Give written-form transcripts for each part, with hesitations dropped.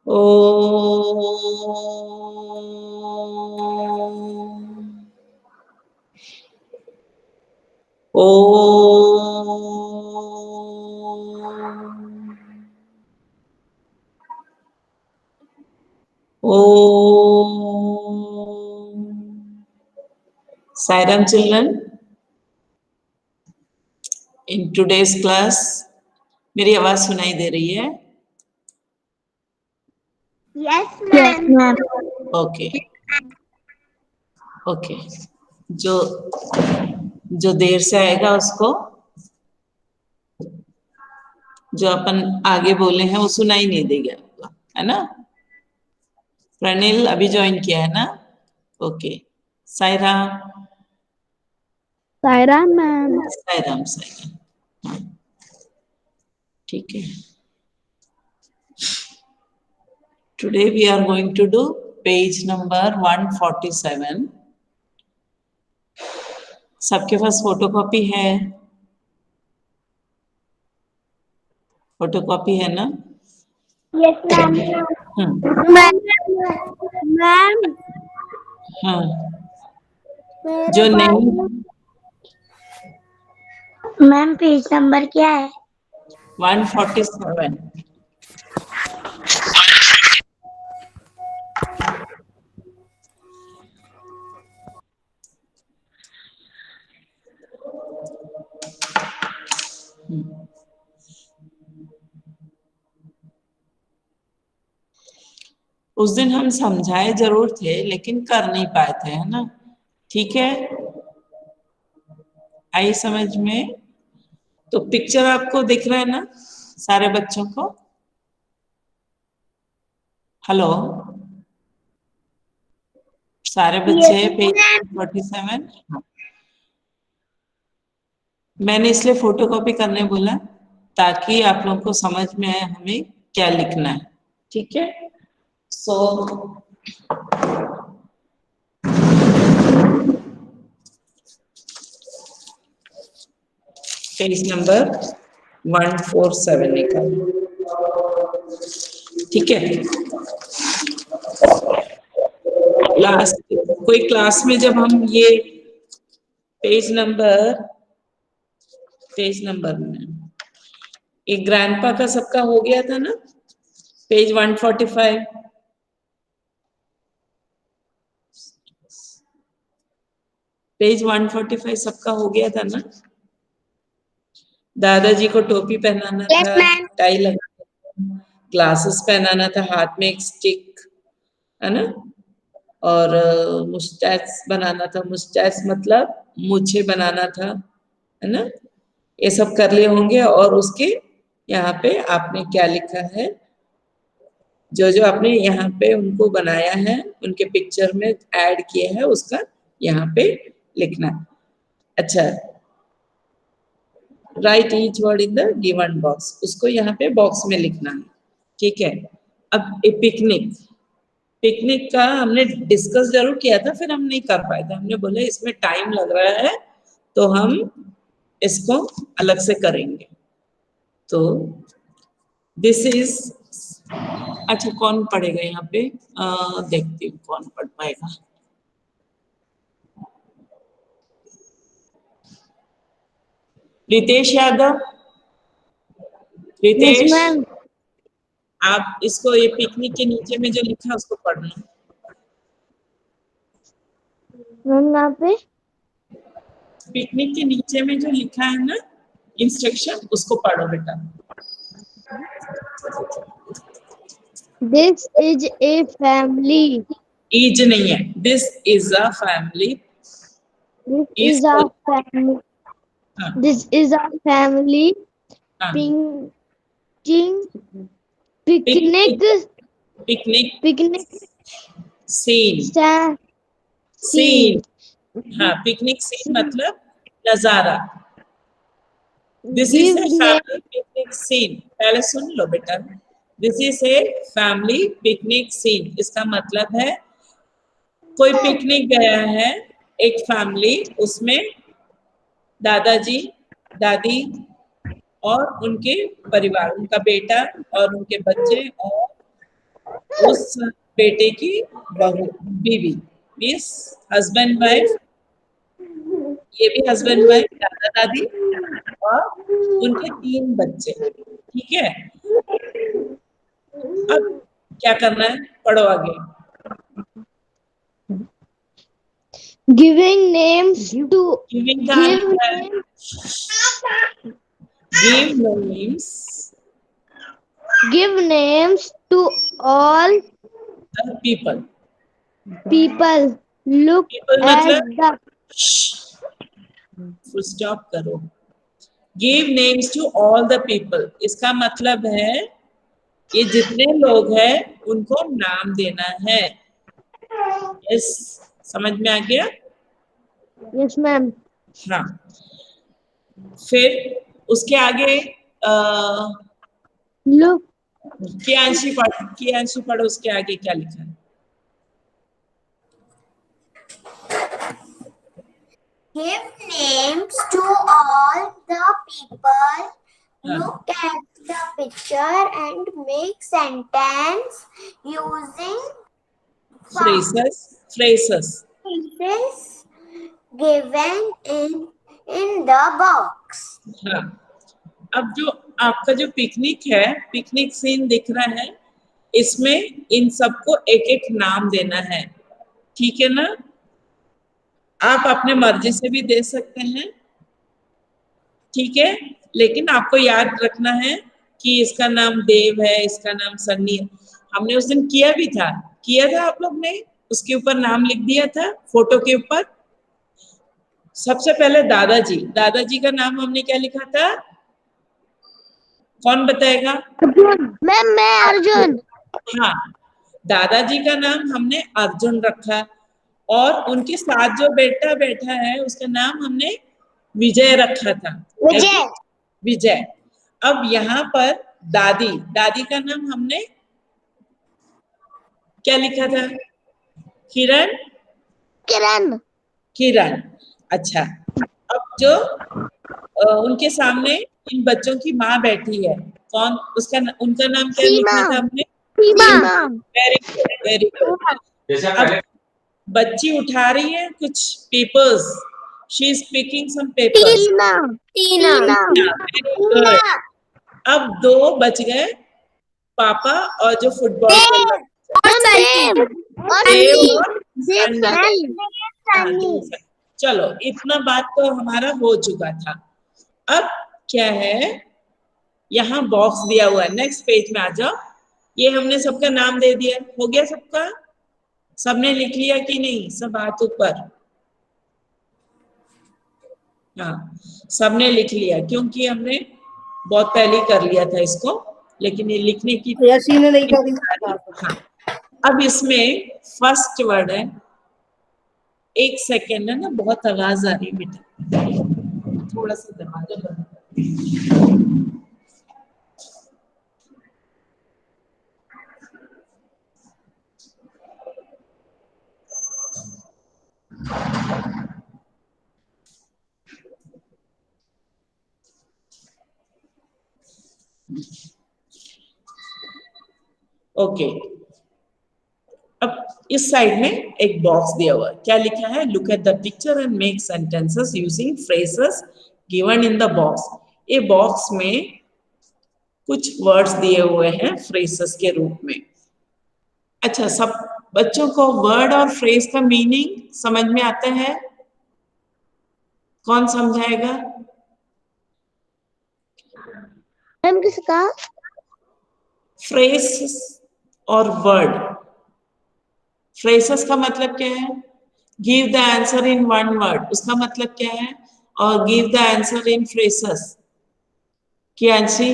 O Sai Ram children, in today's class, मेरी आवाज सुनाई दे रही है? Yes, ma'am. ओके ओके, जो देर से आएगा उसको जो अपन आगे बोले हैं वो सुनाई नहीं देगा, है ना? प्रणिल अभी ज्वाइन किया है ना? ओके, सायरा। सायरा मैम। सायराम सायराम, ठीक है। Today we are going to do page number 147. सबके पास फोटोकॉपी है? फोटोकॉपी है ना? Yes, ma'am. मैम हाँ, जो नहीं, मैम पेज नंबर क्या है? 147. उस दिन हम समझाए जरूर थे लेकिन कर नहीं पाए थे, है ना? ठीक है, आई समझ में? तो पिक्चर आपको दिख रहा है ना सारे बच्चों को? हेलो, सारे बच्चे पेज 47। मैंने इसलिए फोटोकॉपी करने बोला ताकि आप लोगों को समझ में आए हमें क्या लिखना है, ठीक है? सो पेज नंबर 147 निकालो, ठीक है? कोई क्लास में जब हम ये पेज नंबर में एक ग्रैंडपा का सबका हो गया था ना, पेज 145। पेज 145 सबका हो गया था ना? दादाजी को टोपी पहनाना था, टाई लगाना था, ग्लासेस पहनाना था, हाथ में एक स्टिक, है ना? और मुस्टैच बनाना था, मुस्टैच मतलब मूछे बनाना था, है ना? ये सब कर लिए होंगे। और उसके यहाँ पे आपने क्या लिखा है, जो जो आपने यहाँ पे उनको बनाया है, उनके पिक्चर में ऐड किए है, उसका यहाँ पे लिखना है। अच्छा, right each word in the given box, उसको यहाँ पे बॉक्स में लिखना है, ठीक है? अब पिकनिक, पिकनिक का हमने डिस्कस जरूर किया था, फिर हम नहीं कर पाए थे। हमने बोले इसमें टाइम लग रहा है तो हम इसको अलग से करेंगे। तो दिस इज, अच्छा कौन पढ़ेगा यहाँ पे? देखती हूँ कौन पढ़ पाएगा। रितेश यादव, रितेश, आप इसको ये पिकनिक के नीचे में जो लिखा है उसको पढ़ना। यहाँ पे पिकनिक के नीचे में जो लिखा है ना इंस्ट्रक्शन, उसको पढ़ो बेटा। This is a family, is नहीं है, this is a family. This is a family, हाँ दिस इज अ फैमिली हाँ, picnic picnic picnic scene, scene, हाँ, पिकनिक सीन मतलब नजारा। This is a family picnic scene, पहले सुन लो बेटा। This is a family picnic scene, इसका मतलब है कोई पिकनिक गया है, एक फैमिली, उसमें दादाजी, दादी, और उनके परिवार, उनका बेटा और उनके बच्चे और उस बेटे की बहू, बीवी, मीन्स हस्बैंड वाइफ, ये भी हस्बैंड वाइफ, दादा दादी और उनके 3 बच्चे। ठीक है, अब क्या करना है, पढ़ो आगे। Giving names to गिविंग का give अर्थ है names, give names give names to all the people. people. Look people at मतलब the फुल स्टॉप करो। Give names to all the people, इसका मतलब है ये जितने लोग हैं उनको नाम देना है। इस समझ में आ गया? yes ma'am. हाँ, फिर उसके आगे Look कियांशी पढ़ो, उसके आगे क्या लिखा है? Give names to all the people. हाँ, Look at the picture and make sentence using phrases phrases given in the box. हाँ, अब जो आपका जो पिकनिक है, पिकनिक सीन दिख रहा है, इसमें इन सबको एक एक नाम देना है। ठीक है ना? आप अपने मर्जी से भी दे सकते हैं, ठीक है, लेकिन आपको याद रखना है कि इसका नाम देव है, इसका नाम सन्नी है। हमने उस दिन किया था आप लोग ने, उसके ऊपर नाम लिख दिया था फोटो के ऊपर। सबसे पहले दादाजी का नाम हमने क्या लिखा था, कौन बताएगा? मैम मैं अर्जुन। हाँ, दादाजी का नाम हमने अर्जुन रखा और उनके साथ जो बेटा बैठा है उसका नाम हमने विजय रखा था। विजय। अब यहाँ पर दादी का नाम हमने क्या लिखा था? किरण। अच्छा, अब जो उनके सामने इन बच्चों की माँ बैठी है, कौन उनका नाम क्या लिखा था हमने? Very good. अब बच्ची उठा रही है कुछ papers, she is picking some papers. अब 2 बच गए, पापा और जो फुटबॉल खेल रहे हैं। चलो, इतना बात तो हमारा हो चुका था। अब क्या है, यहाँ बॉक्स दिया हुआ है, नेक्स्ट पेज में आ जाओ। ये हमने सबका नाम दे दिया, हो गया सबका? सबने लिख लिया कि नहीं? सब हाथ ऊपर। हाँ, सबने लिख लिया, क्योंकि हमने बहुत पहले कर लिया था इसको, लेकिन ये लिखने की नहीं करी। हाँ, अब इसमें फर्स्ट वर्ड है, 1 सेकेंड है ना, बहुत आवाज आ रही है बेटा, थोड़ा सा दरवाजा बंद कर। ओके, अब इस साइड में एक बॉक्स दिया हुआ है, क्या लिखा है? Look at the picture and make sentences using phrases given in the box. ये बॉक्स में कुछ वर्ड्स दिए हुए हैं फ्रेजेस के रूप में। अच्छा, सब बच्चों को वर्ड और फ्रेज का मीनिंग समझ में आता है? कौन समझाएगा? मैम किसका? फ्रेज और वर्ड। फ्रेजेस का मतलब क्या है? Give the answer in 1 word, उसका मतलब क्या है? और give the answer in phrases. Kiyanshi?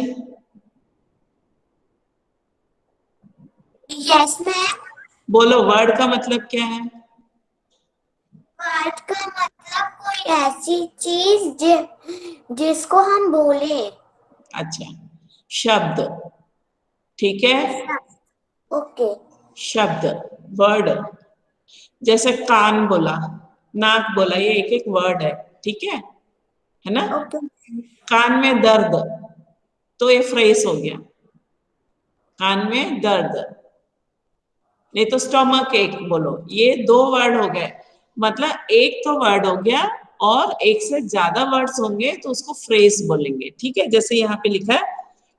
Yes ma'am. बोलो, वर्ड का मतलब क्या है? वर्ड का मतलब कोई ऐसी चीज जिसको हम बोले। अच्छा, शब्द, ठीक है? ओके। शब्द, वर्ड। जैसे कान बोला, नाक बोला, ये एक एक वर्ड है, ठीक है ना? ओके। कान में दर्द, तो ये फ्रेज हो गया, कान में दर्द। नहीं तो स्टोमक एक बोलो, ये 2 वर्ड हो गए। मतलब एक तो वर्ड हो गया और एक से ज्यादा वर्ड्स होंगे तो उसको फ्रेज बोलेंगे, ठीक है। जैसे यहाँ पे लिखा है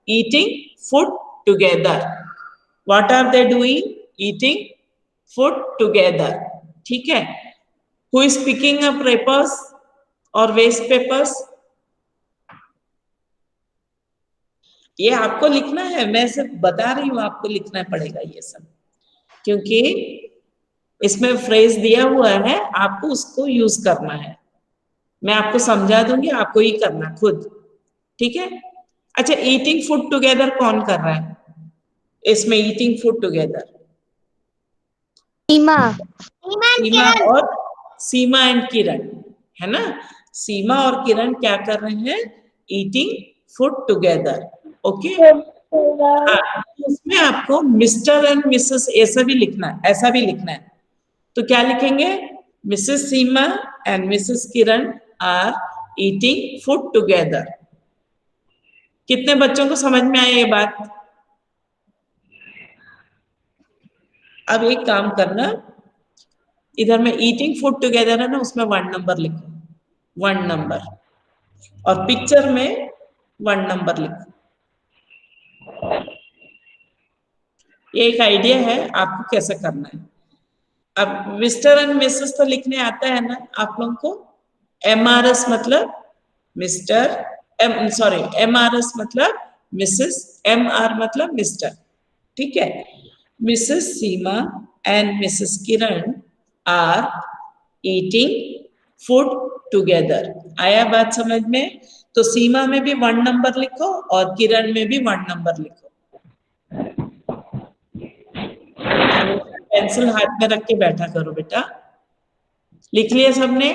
eating food together, what are they doing, eating food together, ठीक है। Who is picking up papers और वेस्ट पेपर्स, ये आपको लिखना है, मैं सिर्फ बता रही हूं, आपको लिखना पड़ेगा ये सब, क्योंकि इसमें फ्रेज दिया हुआ है, आपको उसको यूज करना है। मैं आपको समझा दूंगी, आपको ही करना खुद, ठीक है। अच्छा, ईटिंग फूड टुगेदर कौन कर रहा है इसमें, ईटिंग फूड टुगेदर? सीमा। सीमा और सीमा एंड किरण, है ना। सीमा और किरण क्या कर रहे हैं, ईटिंग फूड टुगेदर, ओके। हाँ, उसमें आपको मिस्टर एंड मिसेस ऐसा भी लिखना है, ऐसा भी लिखना है। तो क्या लिखेंगे, Mrs Seema and Mrs Kiran are eating food together. कितने बच्चों को समझ में आया ये बात? अब एक काम करना, इधर में ईटिंग फूड टुगेदर है ना, उसमें 1 नंबर लिखो, 1 नंबर, और पिक्चर में 1 नंबर लिखो। ये एक आइडिया है आपको कैसे करना है। अब मिस्टर एंड मिसेस तो लिखने आता है ना आप लोगों को। MRS मतलब मिस्टर, सॉरी MRS मतलब मिसेस, MR मतलब मिस्टर, ठीक है। Mrs Seema and Mrs Kiran are eating food together. आया बात समझ में? तो सीमा में भी 1 नंबर लिखो और किरण में भी 1 नंबर लिखो। पेंसिल हाथ में रख के बैठा करो बेटा। लिख लिया सबने?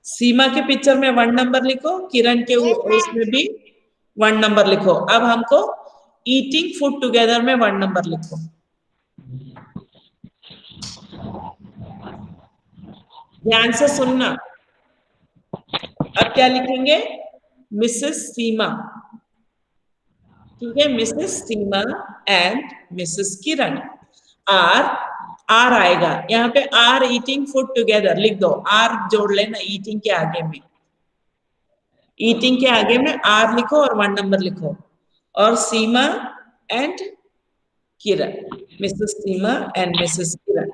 सीमा के पिक्चर में 1 नंबर लिखो, किरण के उसमें भी 1 नंबर लिखो। अब हमको ईटिंग फूड टुगेदर में 1 नंबर लिखो। ध्यान से सुनना। अब क्या लिखेंगे, मिसेस सीमा, ठीक है। Mrs Seema and Mrs Kiran are, are आएगा यहाँ पे, आर ईटिंग फूड टुगेदर लिख दो, आर जोड़ लेना ईटिंग के आगे में, ईटिंग के आगे में आर लिखो और 1 नंबर लिखो। और Seema and Kiran, Mrs Seema and Mrs Kiran,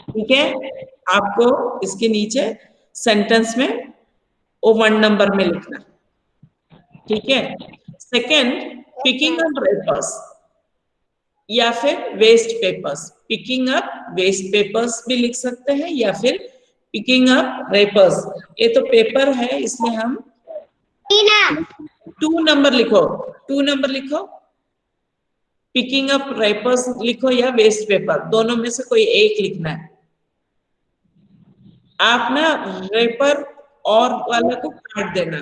ठीक है। आपको इसके नीचे सेंटेंस में वो 1 नंबर में लिखना, ठीक है। सेकंड, पिकिंग अप पेपर्स या फिर waste papers. Picking up waste papers भी लिख सकते हैं या फिर पिकिंग अप रेपर्स। ये तो पेपर है इसलिए हम 2 नंबर लिखो, 2 नंबर लिखो। पिकिंग अप रेपर्स लिखो या वेस्ट पेपर, दोनों में से कोई एक लिखना है। आप ना रेपर और वाला को काट देना,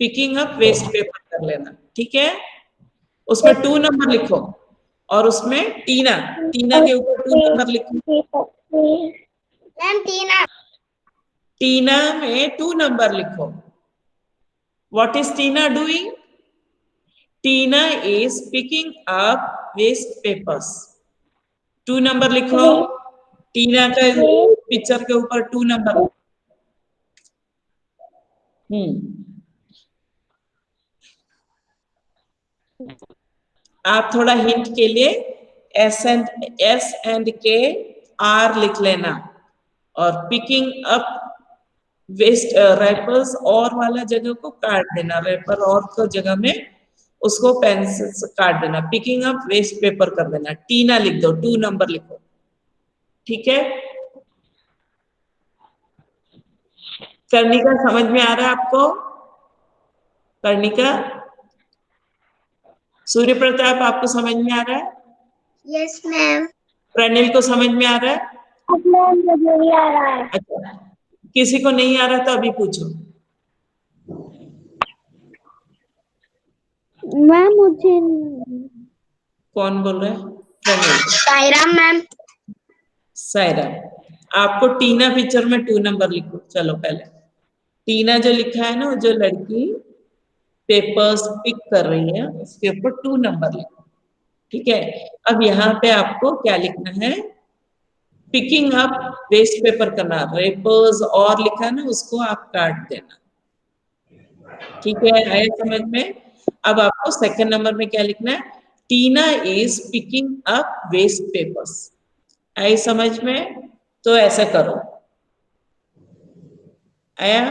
पिकिंग अप वेस्ट पेपर कर लेना, ठीक है। उसमें 2 नंबर लिखो और उसमें टीना, टीना के ऊपर 2 नंबर लिखो। मैम टीना, टीना में 2 नंबर लिखो। What is Tina doing? Tina is picking up waste papers. 2 number लिखो, टीना का पिक्चर के ऊपर 2 नंबर। आप थोड़ा हिंट के लिए एस एंड के आर लिख लेना, और पिकिंग अप वेस्ट रैपर्स और वाला जगह को काट देना, रैपर और को जगह में उसको पेंसिल से काट देना, पिकिंग अप वेस्ट पेपर कर देना। टीना लिख दो, 2 नंबर लिखो, ठीक है। कर्णिका समझ में आ रहा है आपको? कर्णिका, सूर्य प्रताप आपको समझ में आ रहा है? Yes ma'am. प्रणिल को समझ में आ रहा है? नहीं आ रहा है। अच्छा, किसी को नहीं आ रहा तो अभी पूछो। मैम मुझे कौन बोल रहा है? प्रणिल। सायराम मैम। सायरा, आपको टीना पिक्चर में 2 नंबर लिखो। चलो पहले टीना जो लिखा है ना, जो लड़की पेपर्स पिक कर रही है, उसके ऊपर 2 नंबर लिखो। ठीक है, अब यहाँ पे आपको क्या लिखना है, पिकिंग अप वेस्ट पेपर करना, रेपर्स और लिखा है ना, उसको आप काट देना। ठीक है, आया समझ में? अब आपको सेकंड नंबर में क्या लिखना है, Tina is picking up waste papers. आई समझ में? तो ऐसा करो। आया?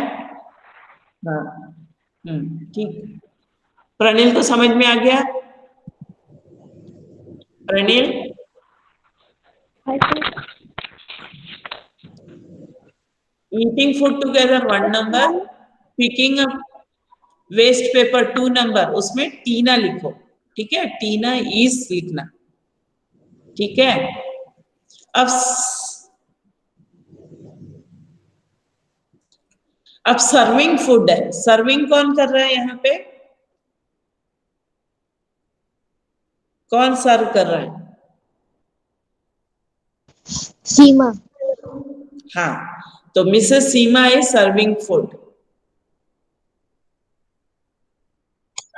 हाँ, ठीक। प्रणील को समझ में आ गया? Praneel, eating food together 1 number, picking up waste paper 2 number, उसमें टीना लिखो। ठीक है, टीना इज लिखना। ठीक है, अब सर्विंग फूड है। सर्विंग कौन कर रहा है यहाँ पे? कौन सर्व कर रहा है? सीमा। हाँ, तो Mrs Seema is serving food.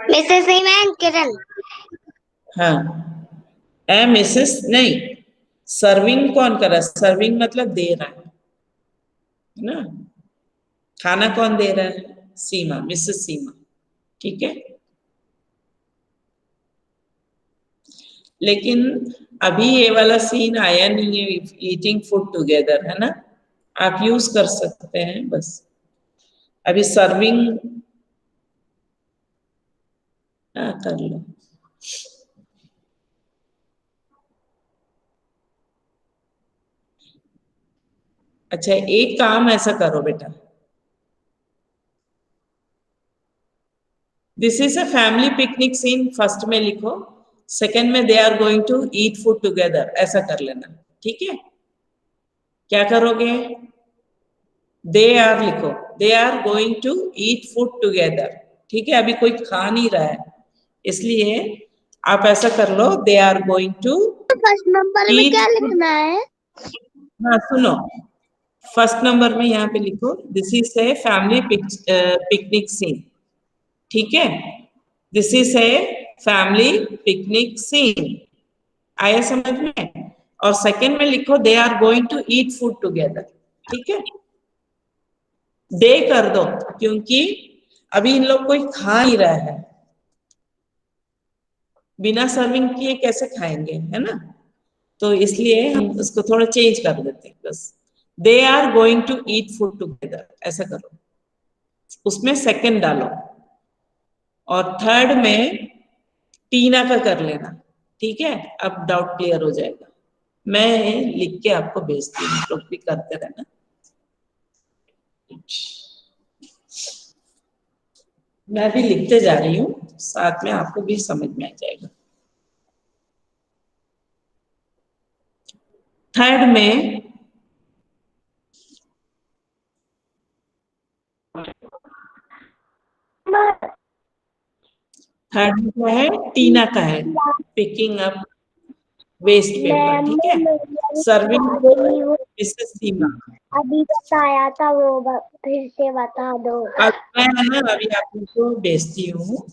Mrs Seema and Kiran. हाँ, मिसेस नहीं, सर्विंग कौन कर रहा है? सर्विंग मतलब दे रहा है ना, खाना कौन दे रहा है? सीमा, मिसेस सीमा। ठीक है, लेकिन अभी ये वाला सीन आया नहीं है, ईटिंग फूड टुगेदर, है ना, आप यूज कर सकते हैं बस। अभी सर्विंग कर लो। अच्छा, एक काम ऐसा करो बेटा, this is a family picnic scene, first में लिखो, सेकंड में they are going to eat food together, ऐसा कर लेना। ठीक है, क्या करोगे, दे आर लिखो, they are going to eat food together. ठीक है, अभी कोई खा नहीं रहा है, इसलिए आप ऐसा कर लो, they are going to first number में क्या लिखना है? हाँ सुनो, फर्स्ट नंबर में यहाँ पे लिखो, this is a family picnic scene. ठीक है, this is a family picnic scene. आया समझ में? और सेकंड में लिखो, they are going to eat food together. ठीक है, दे कर दो, क्योंकि अभी इन लोग कोई खा ही रहा है, बिना सर्विंग किए कैसे खाएंगे, है ना, तो इसलिए हम उसको थोड़ा चेंज कर देते हैं बस। They are going to eat food together, ऐसा करो, उसमें सेकंड डालो, और थर्ड में टीना का कर लेना। ठीक है, अब डाउट क्लियर हो जाएगा। मैं लिख के आपको भेजती हूँ, लोग भी करते रहना। मैं भी लिखते जा रही हूँ, साथ में आपको भी समझ में आ जाएगा। थर्ड में थर्ड में क्या है, टीना का है, पिकिंग अप वेस्ट पेपर। ठीक है, सर्विंग मिसेस सीमा। अभी बताया था वो फिर से बता दो। अब मैं है ना, अभी आप लोग को भेजती हूँ,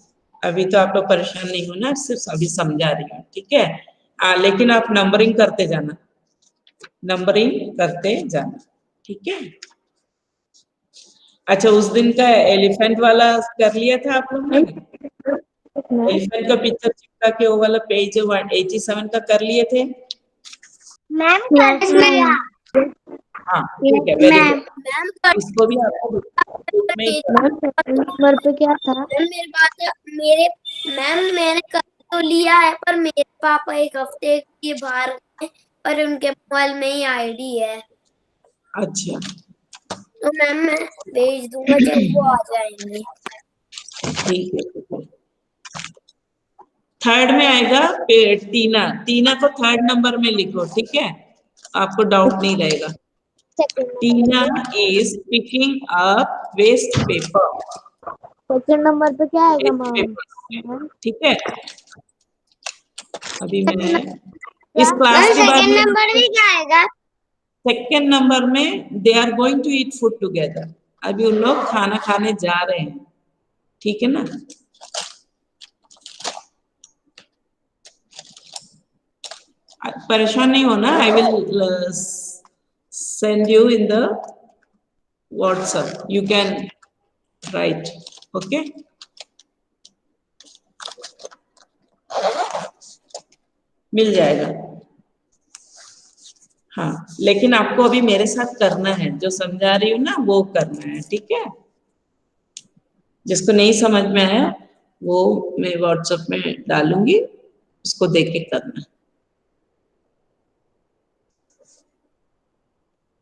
अभी तो आप लोग परेशान नहीं होना, सिर्फ अभी समझा रही हूँ। ठीक है, लेकिन आप नंबरिंग करते जाना, नंबरिंग करते जाना। ठीक है, अच्छा, उस दिन का एलिफेंट वाला कर लिया था आप लोग ने? एलिफेंट का पिक्चर चिपका के वो वाला पेज 187 का कर लिए थे? मैम कर लिया। हाँ ठीक है, वेरी गुड। इसको भी आपको नंबर पे क्या था? मैम मैंने कर तो लिया है, पर मेरे पापा एक हफ्ते के बाहर गए और उनके मोबाइल में ही आईडी है। अच्छा, तो मैम मैं भेज दूंगा जब वो आ जाएंगे। ठीक है। थर्ड में आएगा टीना, टीना को थर्ड नंबर में लिखो। ठीक है, आपको डाउट नहीं रहेगा। Tina is picking up waste paper. Second number पे क्या आएगा मैम? ठीक है, अभी मैं इस क्लास के बाद सेकंड नंबर भी क्या आएगा? सेकंड नंबर में they are going to eat food together, अभी उन लोग खाना खाने जा रहे हैं। ठीक है ना, परेशान नहीं होना, I will send you in the WhatsApp. You can write. Okay. मिल जाएगा। हाँ, लेकिन आपको अभी मेरे साथ करना है, जो समझा रही हूँ ना वो करना है, ठीक है। जिसको नहीं समझ में आया वो मैं WhatsApp में डालूंगी, उसको देख के करना।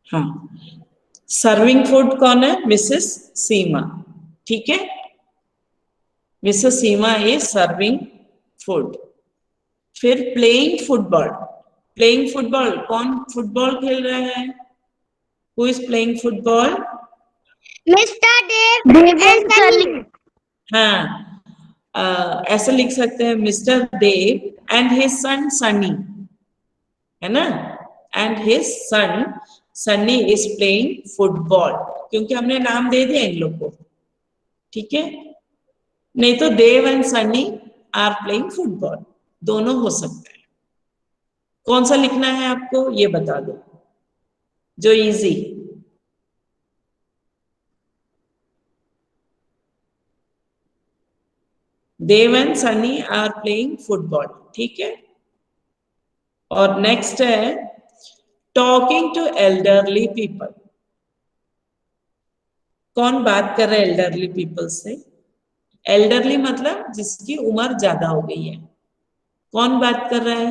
हाँ, सर्विंग फूड कौन है? मिसेस सीमा, ठीक है। Mrs Seema is serving food. फिर प्लेइंग फुटबॉल। प्लेइंग फुटबॉल, कौन फुटबॉल खेल रहा है? Who is playing football? Mr Dev and Sunny. हाँ, ऐसे लिख सकते हैं, Mr Dev and his son Sunny, है ना। And his son Sunny is playing football, क्योंकि हमने नाम दे दिया इन लोग को, ठीक है। नहीं तो Dev and Sunny are playing football, दोनों हो सकता है। कौन सा लिखना है आपको ये बता दो, जो easy. Dev and Sunny are playing football, ठीक है। और नेक्स्ट है टॉकिंग टू एल्डरली पीपल। कौन बात कर रहा है एल्डरली पीपल से? एल्डरली मतलब जिसकी उम्र ज्यादा हो गई है। कौन बात कर रहा है?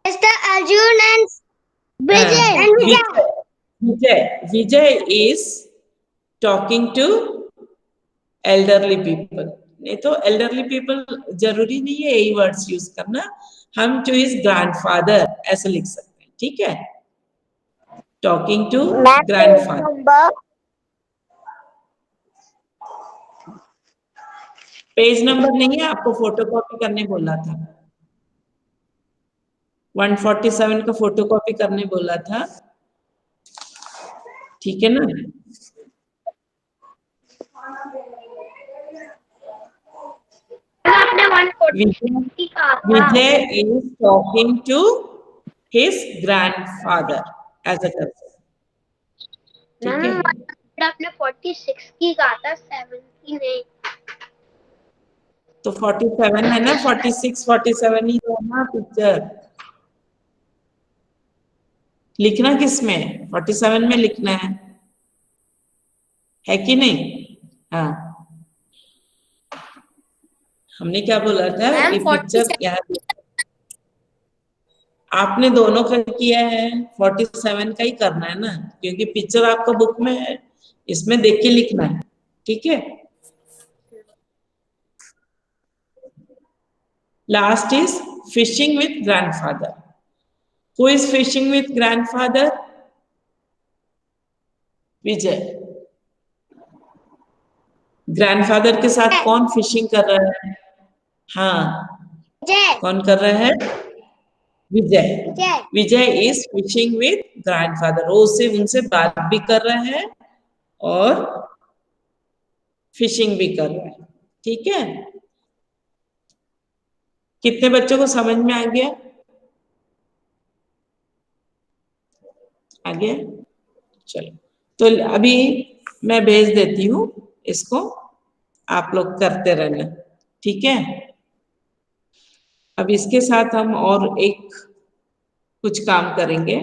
Mr Arjun and Vijay. Vijay is talking to elderly people. नहीं तो एल्डरली पीपल जरूरी नहीं है यही वर्ड्स यूज करना, हम टू हिज ग्रैंडफादर ऐसे लिख सकते हैं, ठीक है। Talking to grandfather. Page number नहीं है, आपको फोटोकॉपी करने बोला था, 147 का फोटोकॉपी करने बोला था, ठीक है ना। Vijay is talking to his grandfather as a person, ठीक है। आपने 46 की कहा था, 70 नहीं। तो 47 है ना, 46 47 ही तो है ना पिक्चर। लिखना किसमें? 47 में लिखना है कि नहीं? हाँ, हमने क्या बोला था, ये पिक्चर यहाँ आपने दोनों का किया है, 47 का ही करना है ना, क्योंकि पिक्चर आपका बुक में है, इसमें देख के लिखना है, ठीक है। Last is fishing with grandfather. Who is fishing with grandfather? Vijay. Grandfather के साथ कौन फिशिंग कर रहा है? हाँ, कौन कर रहा है? विजय। Vijay is fishing with grandfather, वो उससे उनसे बात भी कर रहा है और फिशिंग भी कर रहा है, ठीक है। कितने बच्चों को समझ में आ गया? आ गया? चलो, तो अभी मैं भेज देती हूँ इसको, आप लोग करते रहना, ठीक है। अब इसके साथ हम और एक कुछ काम करेंगे।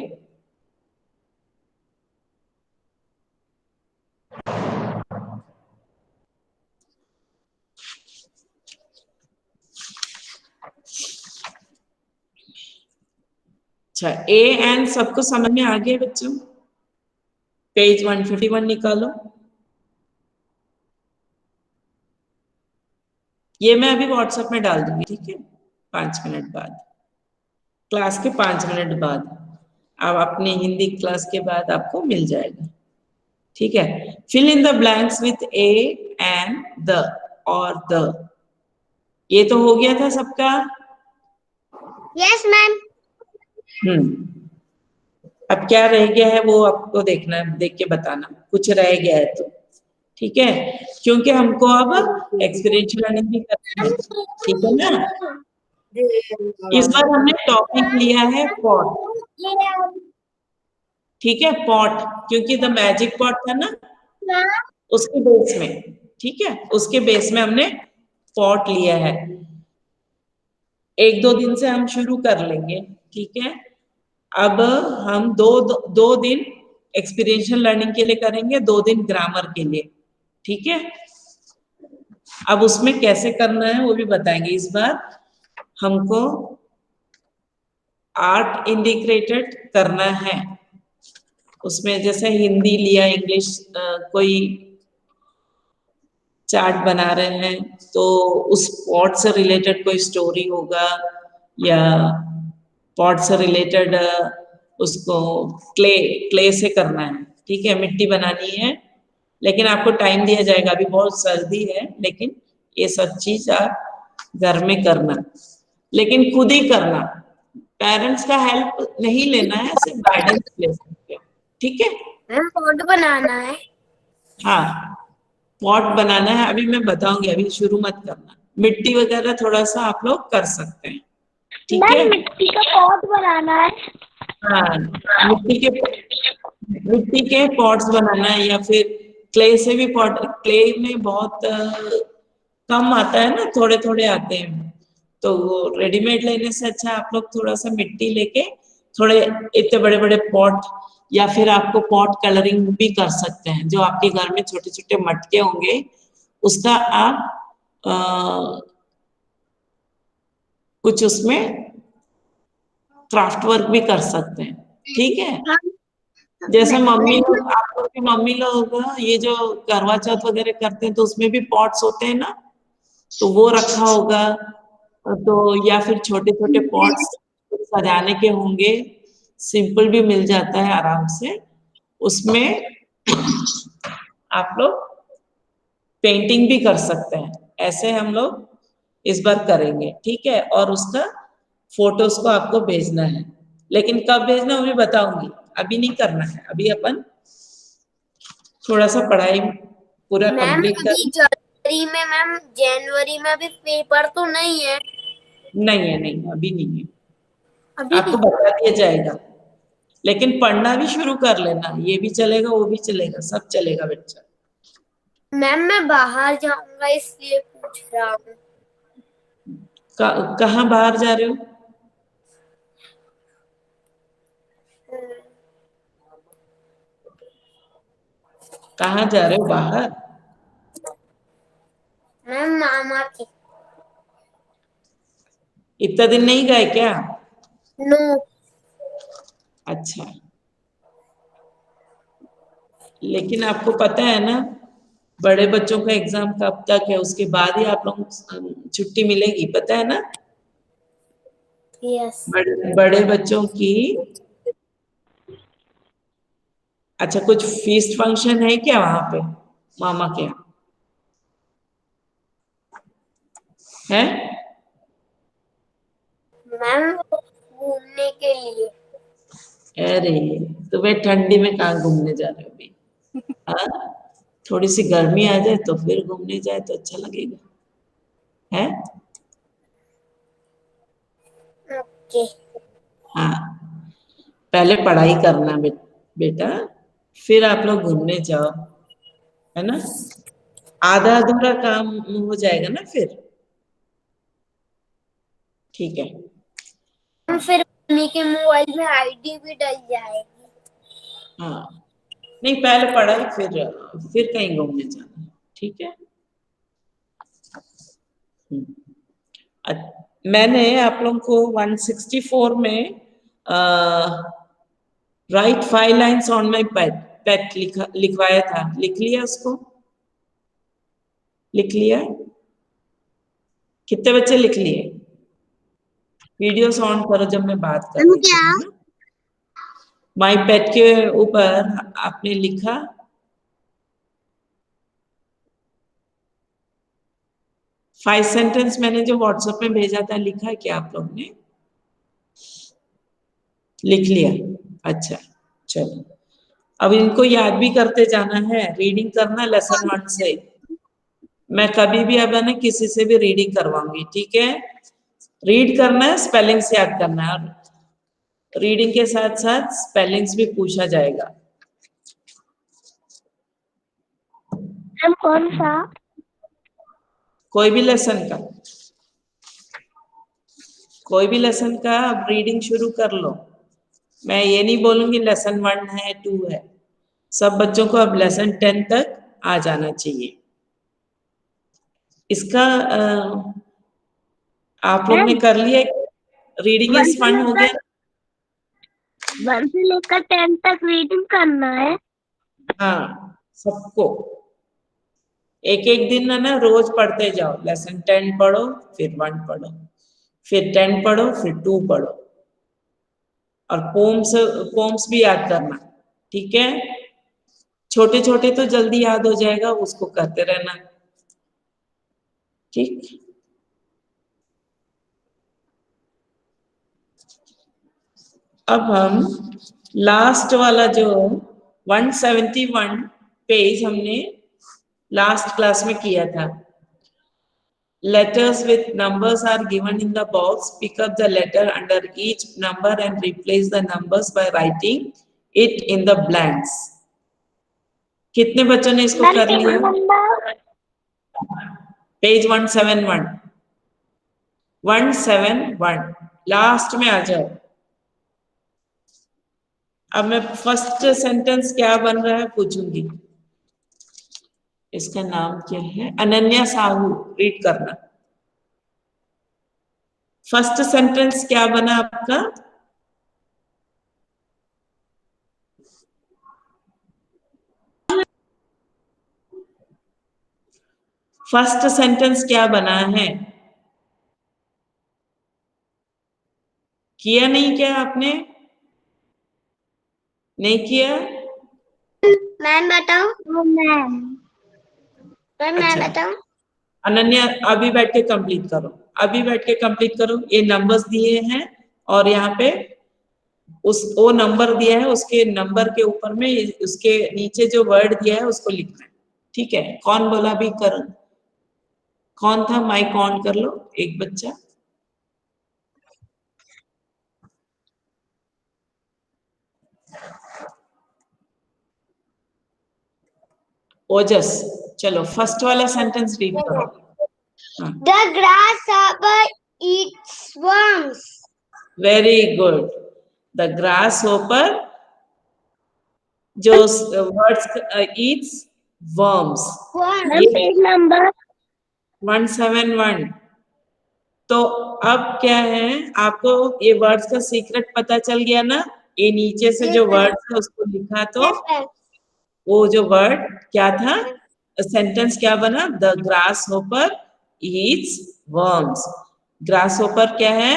अच्छा, ए एंड सबको समझ में आ गया बच्चों? पेज 151 निकालो। ये मैं अभी व्हाट्सएप में डाल दूंगी, ठीक है, 5 मिनट बाद, क्लास के 5 मिनट बाद। अब अपनी हिंदी क्लास के बाद आपको मिल जाएगा, ठीक है। Fill in the blanks with a and the और द। ये तो हो गया था सबका? Yes ma'am. अब क्या रह गया है वो आपको देखना है, देख के बताना कुछ रह गया है तो, ठीक है, क्योंकि हमको अब एक्सपीरियंशियल लर्निंग भी करना है, ठीक है ना। इस बार हमने टॉपिक लिया है पॉट, ठीक है, पॉट, क्योंकि द मैजिक पॉट था ना, उसके बेस में, ठीक है, उसके बेस में हमने पॉट लिया है। 1-2 दिन से हम शुरू कर लेंगे, ठीक है। अब हम दो दिन एक्सपीरियंशियल लर्निंग के लिए करेंगे, 2 दिन ग्रामर के लिए, ठीक है। अब उसमें कैसे करना है वो भी बताएंगे। इस बार हमको 8 इंडिकेटेड करना है, उसमें जैसे हिंदी लिया, इंग्लिश, कोई चार्ट बना रहे हैं तो उस पॉट से रिलेटेड कोई स्टोरी होगा, या पॉट से रिलेटेड उसको क्ले से करना है, ठीक है, मिट्टी बनानी है। लेकिन आपको टाइम दिया जाएगा, अभी बहुत सर्दी है, लेकिन ये सब चीज आप घर में करना, लेकिन खुद ही करना, पेरेंट्स का हेल्प नहीं लेना है, सिर्फ गाइडेंस ले सकते हैं, ठीक है। मैम पॉट बनाना है? हाँ, पॉट बनाना है, अभी मैं बताऊंगी, अभी शुरू मत करना। मिट्टी वगैरह थोड़ा सा आप लोग कर सकते हैं, ठीक है। मिट्टी का पॉट बनाना है। हाँ, मिट्टी के पॉट्स बनाना है, या फिर क्ले से भी पॉट, क्ले में बहुत कम आता है ना, थोड़े थोड़े आते हैं, तो वो रेडीमेड लेने से अच्छा आप लोग थोड़ा सा मिट्टी लेके थोड़े इतने बड़े बड़े पॉट, या फिर आपको पॉट कलरिंग भी कर सकते हैं, जो आपके घर में छोटे छोटे मटके होंगे उसका आप कुछ उसमें क्राफ्ट वर्क भी कर सकते हैं, ठीक है। जैसे मम्मी लोग, आप लोग की मम्मी लोग ये जो करवा चौथ वगैरह करते हैं तो उसमें भी पॉट्स होते हैं ना, तो वो रखा होगा, तो या फिर छोटे छोटे पॉट्स सजाने के होंगे, सिंपल भी मिल जाता है आराम से, उसमें आप लोग पेंटिंग भी कर सकते हैं। ऐसे हम लोग इस बार करेंगे, ठीक है। और उसका फोटोज को आपको भेजना है, लेकिन कब भेजना वो भी बताऊंगी, अभी नहीं करना है, अभी अपन थोड़ा सा पढ़ाई पूरा मैम कंप्लीट कर। अभी जनवरी में, मैम जनवरी में अभी पेपर तो नहीं है? नहीं है, नहीं अभी नहीं है, अभी आपको बता दिया जाएगा, लेकिन पढ़ना भी शुरू कर लेना, ये भी चलेगा वो भी चलेगा, सब चलेगा बच्चा। मैम मैं बाहर जाऊंगा इसलिए पूछ रहा हूँ। कहाँ बाहर जा रहे हो? कहाँ जा रहे हो बाहर? मैम मामा के। इतना दिन नहीं गए क्या? नो। अच्छा, लेकिन आपको पता है ना, बड़े बच्चों का एग्जाम कब तक है, उसके बाद ही आप लोग छुट्टी मिलेगी, पता है ना। यस। बड़े बच्चों की, अच्छा कुछ फीस्ट फंक्शन है क्या वहां पे मामा के यहाँ? है? मैम घूमने के लिए। अरे, तो वे ठंडी में कहाँ घूमने जा रहे हो अभी? हाँ, थोड़ी सी गर्मी आ जाए तो फिर घूमने जाए तो अच्छा लगेगा, है। ओके। हाँ, पहले पढ़ाई करना बेटा, फिर आप लोग घूमने जाओ, है ना। आधा अधूरा काम हो जाएगा ना फिर, ठीक है। फिर मम्मी के मोबाइल में आईडी भी डल जाएगी। हाँ, नहीं पहले पढ़ाई, फिर कहीं घूमने जाना, ठीक है। मैंने आप लोगों को 164 में राइट 5 लाइन्स ऑन माई पेट लिखवाया था, लिख लिया उसको? लिख लिया? कितने बच्चे लिख लिए? वीडियोस ऑन करो जब मैं बात कर रही थी। माई पेट के ऊपर आपने लिखा? फाइव सेंटेंस मैंने जो व्हाट्सएप में भेजा था, लिखा है क्या आप लोग ने? लिख लिया? अच्छा, चलो अब इनको याद भी करते जाना है, रीडिंग करना लेसन 1 से। मैं कभी भी अब है ना किसी से भी रीडिंग करवाऊंगी, ठीक है। रीड करना है, स्पेलिंग्स याद करना है, और रीडिंग के साथ साथ स्पेलिंग्स भी पूछा जाएगा। मैम कौन सा? कोई भी लेसन का, कोई भी लेसन का अब रीडिंग शुरू कर लो। मैं ये नहीं बोलूंगी लेसन 1 है 2 है, सब बच्चों को अब लेसन 10 तक आ जाना चाहिए। इसका आप लोग ने कर लिया? रीडिंग इज फन हो गया? 1 से लेकर 10 तक रीडिंग करना है। हाँ, सबको एक एक दिन है ना, रोज पढ़ते जाओ। लेसन 10 पढ़ो, फिर 1 पढ़ो, फिर 10 पढ़ो, फिर 2 पढ़ो, और पोम्स भी याद करना, ठीक है? छोटे छोटे तो जल्दी याद हो जाएगा, उसको करते रहना, ठीक? अब हम लास्ट वाला जो 171 पेज हमने लास्ट क्लास में किया था। Letters with numbers are given in the box. Pick up the letter under each number and replace the numbers by writing it in the blanks. कितने बच्चों ने इसको कर लिया? पेज 171 171 लास्ट में आ जाओ। अब मैं फर्स्ट सेंटेंस क्या बन रहा है पूछूंगी। इसका नाम क्या है? अनन्या साहू। रीड करना। फर्स्ट सेंटेंस क्या बना आपका? फर्स्ट सेंटेंस क्या बना है? किया नहीं क्या आपने? नहीं किया? मैम बताओ। मैम मैं बताऊं? अनन्या अभी बैठ के कंप्लीट करो, अभी बैठ के कंप्लीट करो। ये नंबर्स दिए हैं और यहाँ पे वो नंबर दिया है, उसके नंबर के ऊपर में उसके नीचे जो वर्ड दिया है उसको लिखना है, ठीक है? कौन बोला अभी? कर कौन था? माइक ऑन कर लो एक बच्चा। ओजस, चलो फर्स्ट वाला सेंटेंस रीड करो। The grasshopper eats worms. Very good. The grasshopper जो words eats worms. Page number 171। तो अब क्या है, आपको ये वर्ड्स का सीक्रेट पता चल गया ना? ये नीचे से जो वर्ड्स है उसको लिखा, तो वो जो वर्ड क्या था, सेंटेंस क्या बना? The grass hopper Yeats worms. Grass hopper क्या है?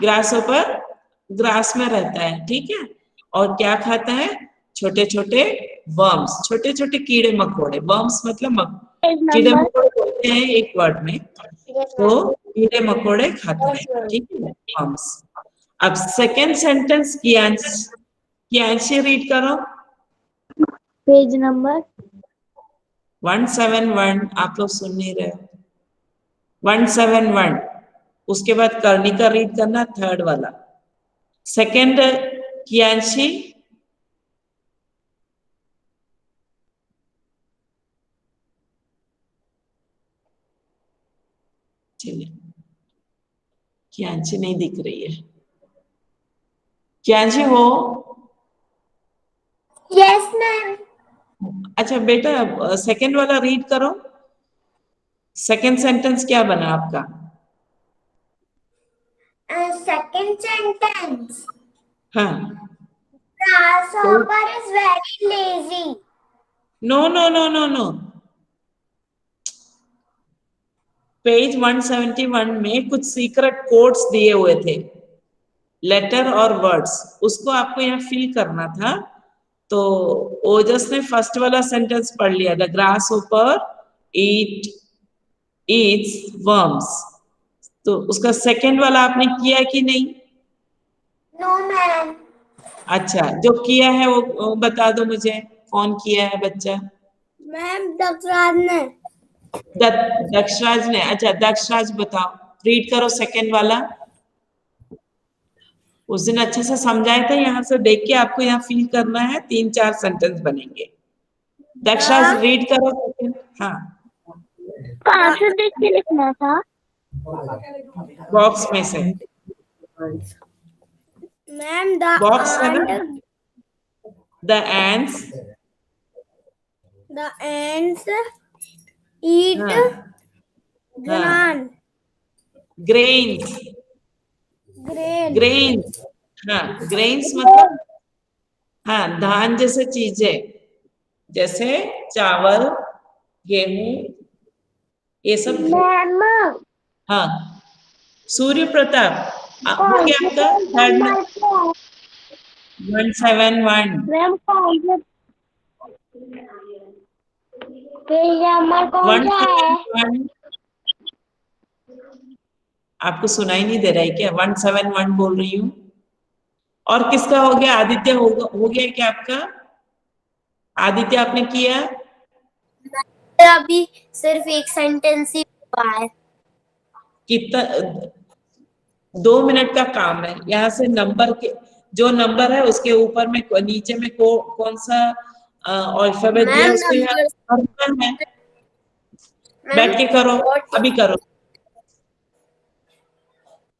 ग्रास होपर ग्रास में रहता है, ठीक है? और क्या खाता है? छोटे छोटे वर्म्स, छोटे छोटे कीड़े मकोड़े। वर्म्स मतलब कीड़े मकोड़े होते हैं एक वर्ड में, तो कीड़े मकोड़े खाता है, ठीक है? वर्म्स। अब सेकेंड सेंटेंस कियांशी रीड करो। Page number 171। आप लोग सुन नहीं रहे हो? 171। उसके बाद कर्णिका रीड करना, थर्ड वाला। सेकेंड कियांशी। चलिए, कियांशी नहीं दिख रही है। कियांशी हो? Yes, ma'am. अच्छा बेटा, सेकेंड वाला रीड करो। सेकेंड सेंटेंस क्या बना आपका? Second sentence. हाँ। Grasshopper is very lazy. No no no no no. Page 171 में कुछ सीक्रेट कोड्स दिए हुए थे, लेटर और वर्ड्स, उसको आपको यहाँ फिल करना था। तो ओजस ने फर्स्ट वाला सेंटेंस पढ़ लिया, the grass hopper Yeats worms. तो उसका सेकेंड वाला आपने किया कि नहीं? No, ma'am. अच्छा, जो किया है वो बता दो मुझे, कौन किया है बच्चा? Ma'am, दक्षराज ने। दक्षराज ने। अच्छा दक्षराज बताओ। रीड करो सेकंड वाला। उस दिन अच्छे से समझाए थे, यहाँ से देख के आपको यहाँ फील करना है, 3-4 सेंटेंस बनेंगे। दक्षा रीड करो सेकंड। हाँ, कहाँ से देख के लिखना था? बॉक्स में से। मैम द बॉक्स है ना? ant द एंड्स eat हाँ, grain. ग्रेन्स। Grain. ग्रेन्स, हाँ, ग्रेन्स मतलब हाँ धान जैसे चीजें, जैसे चावल, गेहूं, ये सब। मैम हाँ, सूर्य प्रताप हो गया आपका थर्ड में 171। मैम कौन सा पेज नंबर कौन सा है? 171 आपको सुनाई नहीं दे रहा है क्या? 171 बोल रही हूँ। और किसका हो गया? आदित्य हो गया क्या आपका? आदित्य आपने किया? अभी सिर्फ एक सेंटेंस ही हुआ है। कितना? 2 मिनट का काम है। यहाँ से नंबर के जो नंबर है उसके ऊपर में नीचे में कौन सा अल्फाबेट दिया मैम उसको यहाँ करना है। बैठ के करो, अभी करो।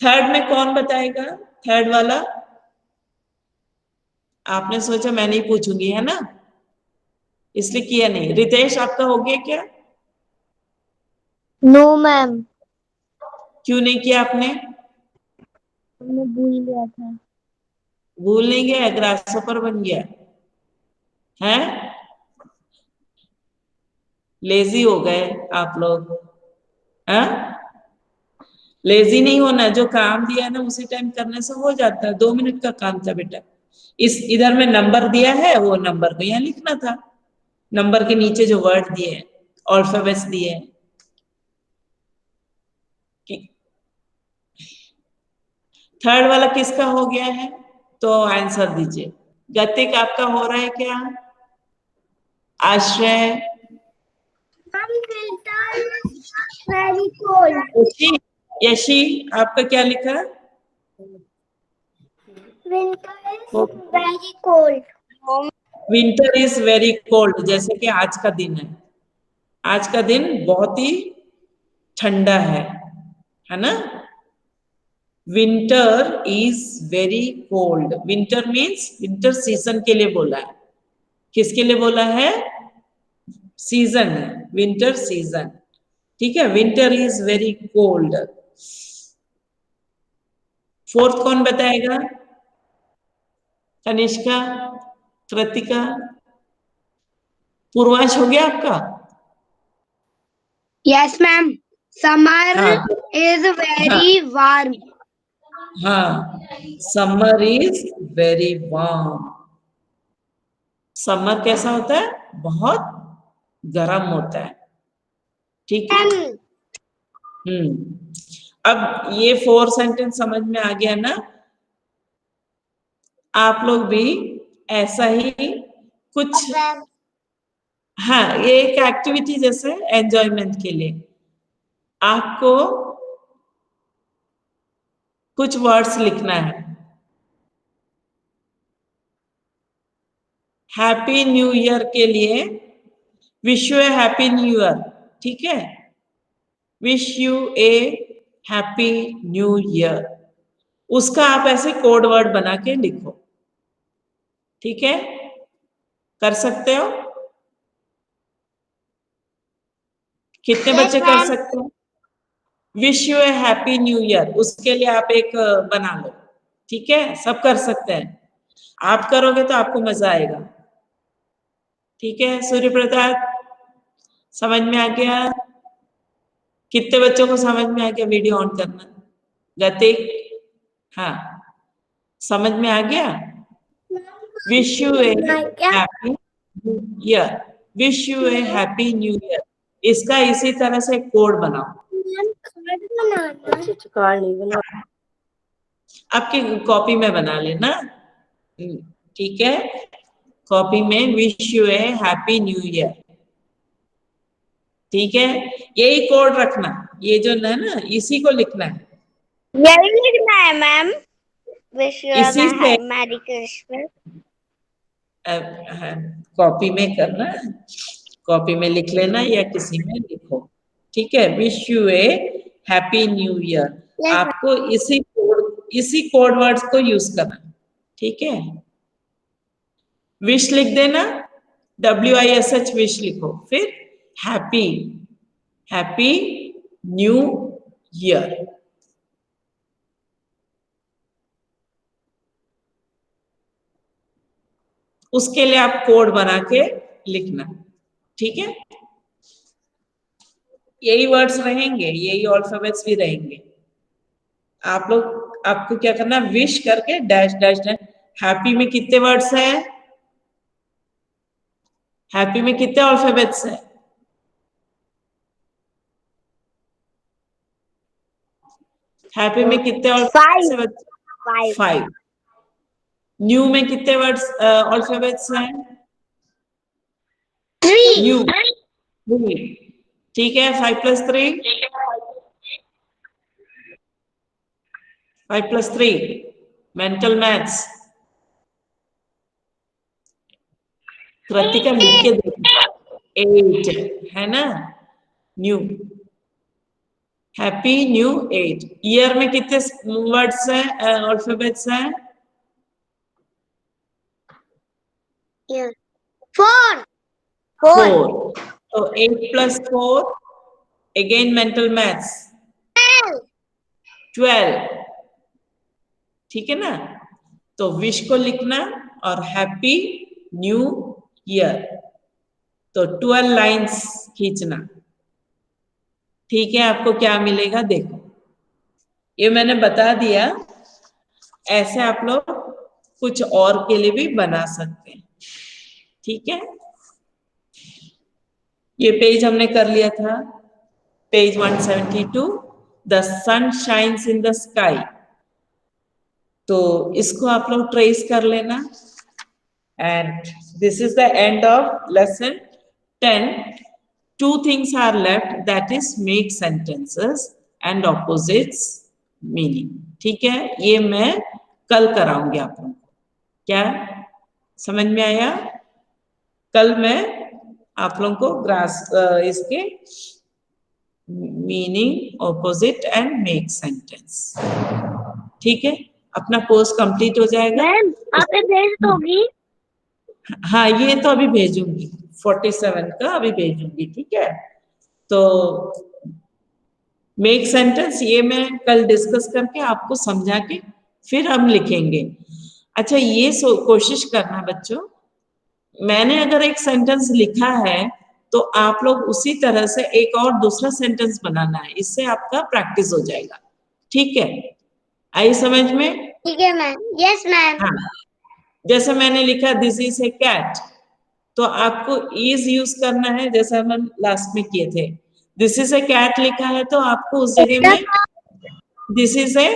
थर्ड में कौन बताएगा? थर्ड वाला आपने सोचा मैं नहीं पूछूंगी, है ना, इसलिए किया नहीं। रितेश आपका हो गया क्या? नो मैम, क्यों नहीं किया आपने? हमने भूल गया था। भूल नहीं गया, ग्रासहोपर बन गया है? लेजी हो गए आप लोग? हाँ, लेजी नहीं होना, जो काम दिया है ना उसी टाइम करने से हो जाता है। 2 मिनट का काम था बेटा। इधर में नंबर दिया है, वो नंबर को यहाँ लिखना था। नंबर के नीचे जो वर्ड दिए हैं, अल्फाबेट्स दिए हैं। थर्ड वाला किसका हो गया है? तो आंसर दीजिए। गतिक आपका हो रहा है क्या? आश्रय, वेरी कोल्ड। यशी आपका क्या लिखा? Winter is very cold. Winter is very cold, जैसे कि आज का दिन है। आज का दिन बहुत ही ठंडा है ना? Winter is very cold. Winter means winter season के लिए बोला है। किसके लिए बोला है? सीजन है, विंटर सीजन। ठीक है, winter is very cold. Fourth कौन बताएगा? कनिष्का, कृतिका, पूर्वांश हो गया आपका? यस मैम, समर हाँ इज वेरी वार्म। हाँ, summer is very warm. Summer कैसा होता है? बहुत गर्म होता है। ठीक है। अब ये 4 सेंटेंस समझ में आ गया ना? आप लोग भी ऐसा ही कुछ, हाँ, ये एक एक्टिविटी जैसे एंजॉयमेंट के लिए आपको कुछ वर्ड्स लिखना है। हैप्पी न्यू ईयर के लिए wish U A happy new year. ठीक है, wish U A happy new year, उसका आप ऐसे कोड वर्ड बना के लिखो। ठीक है, कर सकते हो? कितने बच्चे कर सकते हो? Wish U A happy new year, उसके लिए आप एक बना लो। ठीक है, सब कर सकते हैं। आप करोगे तो आपको मजा आएगा। ठीक है, सूर्य प्रताप समझ में आ गया? कितने बच्चों को समझ में आ गया? वीडियो ऑन करना। गतिक, हाँ, समझ में आ गया? Wish U A happy new year, wish U A happy new year, इसका इसी तरह से कोड बनाओ। कार्ड नहीं बना, आपकी कॉपी में बना लेना। ठीक है, कॉपी में wish U A happy new year. ठीक है, यही कोड रखना। ये जो है ना, इसी को लिखना है, यही लिखना है मैम। विश यू इसी से मैरी क्रिसमस। कॉपी में करना, कॉपी में लिख लेना या किसी में लिखो, ठीक है। Wish U A happy new year. आपको इसी कोड वर्ड्स को यूज करना, ठीक है। विश लिख देना, WISH विश लिखो, फिर हैप्पी, हैप्पी न्यू ईयर। उसके लिए आप कोड बना के लिखना, ठीक है। यही वर्ड्स रहेंगे, यही अल्फाबेट्स भी रहेंगे। आप लोग, आपको क्या करना, विश करके डैश डैश डैश। हैप्पी में कितने वर्ड्स हैं? हैप्पी में कितने अल्फाबेट्स हैं? हैप्पी में कितने अल्फाबेट्स? 5। न्यू में कितने वर्ड्स अल्फाबेट्स हैं? 3। न्यू, ठीक है। 5 + 3, 5 + 3, मेंटल मैथ्स। कृतिका लिख के देखो, 8 है ना। New, happy new 8। ईयर में कितने वर्ड्स हैं, अल्फाबेट्स हैं? 4। 4। तो 8 + 4, अगेन मेंटल मैथ्स, 12, ठीक है ना। तो विश को लिखना और हैप्पी न्यू ईयर, तो 12 लाइंस खींचना, ठीक है। आपको क्या मिलेगा देखो, ये मैंने बता दिया। ऐसे आप लोग कुछ और के लिए भी बना सकते हैं, ठीक है। ये पेज हमने कर लिया था, page 172, the sun shines in the sky. तो इसको आप लोग ट्रेस कर लेना। And this is the end of lesson 10। 2 things are left, that is make sentences and opposites meaning, ठीक है। ये मैं कल कराऊंगी आप लोगों को, क्या समझ में आया? कल मैं आप लोगों को इसके meaning, opposite and make sentence, ठीक है। अपना कोर्स कंप्लीट हो जाएगा। मैम आप भेज दोगी? हाँ, ये तो अभी भेजूंगी, 47 का अभी भेजूंगी, ठीक है। तो मेक सेंटेंस ये मैं कल डिस्कस करके आपको समझा के फिर हम लिखेंगे। अच्छा, ये कोशिश करना बच्चों, मैंने अगर एक सेंटेंस लिखा है तो आप लोग उसी तरह से एक और दूसरा सेंटेंस बनाना है, इससे आपका प्रैक्टिस हो जाएगा, ठीक है। आई समझ में? ठीक है मैम। Yes ma'am. हाँ, जैसे मैंने लिखा दिस इज ए कैट, तो आपको इज यूज करना है, जैसा हम लास्ट में किए थे। दिस इज ए कैट लिखा है तो आपको उस जगह में दिस इज ए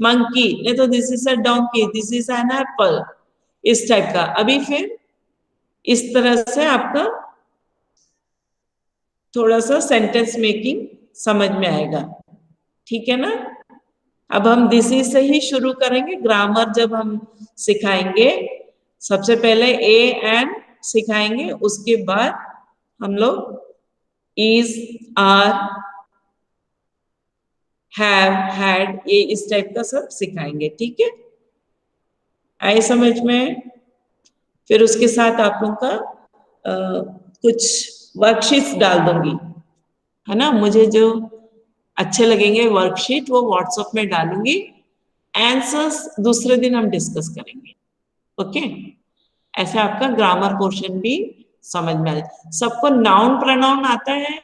मंकी, नहीं तो this is A donkey, this is an apple, इस टाइप का। अभी फिर इस तरह से आपका थोड़ा सा सेंटेंस मेकिंग समझ में आएगा, ठीक है ना। अब हम दिस इज से ही शुरू करेंगे। ग्रामर जब हम सिखाएंगे, सबसे पहले ए एंड सिखाएंगे, उसके बाद हम लोग इज, आर, हैव, हैड, ये इस टाइप का सब सिखाएंगे, ठीक है। आए समझ में? फिर उसके साथ आप लोगों का कुछ वर्कशीट्स डाल दूंगी, है ना। मुझे जो अच्छे लगेंगे वर्कशीट वो व्हाट्सएप में डालूंगी। आंसर्स दूसरे दिन हम डिस्कस करेंगे, ओके। ऐसे आपका ग्रामर पोर्शन भी समझ में आ जाए। सबको नाउन प्रोनाउन आता है?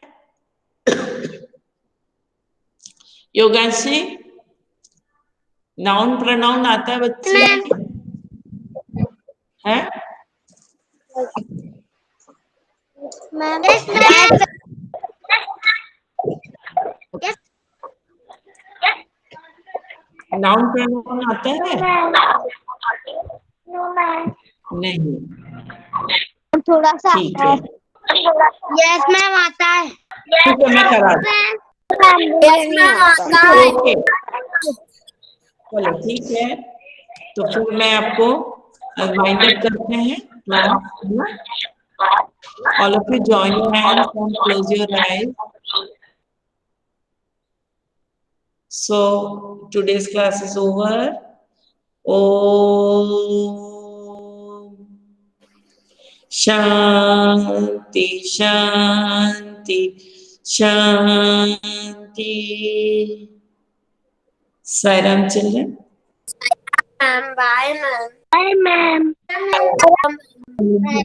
योगांशी, नाउन प्रोनाउन आता है बच्चे? है? मैम नाउन प्रोनाउन आता है? नहीं, थोड़ा सा ठीक है, यस मैम आता है। ठीक है, मैं करा दूं। Yes, ma'am, आता है। ओके, चलो ठीक है। तो फिर मैं आपको वाइंड अप करते हैं class. All of you join your hands and close your eyes. So today's class is over. Om Shanti Shanti Shanti. Sairam children. Ma'am, bye, ma'am. Bye, ma'am. Bye.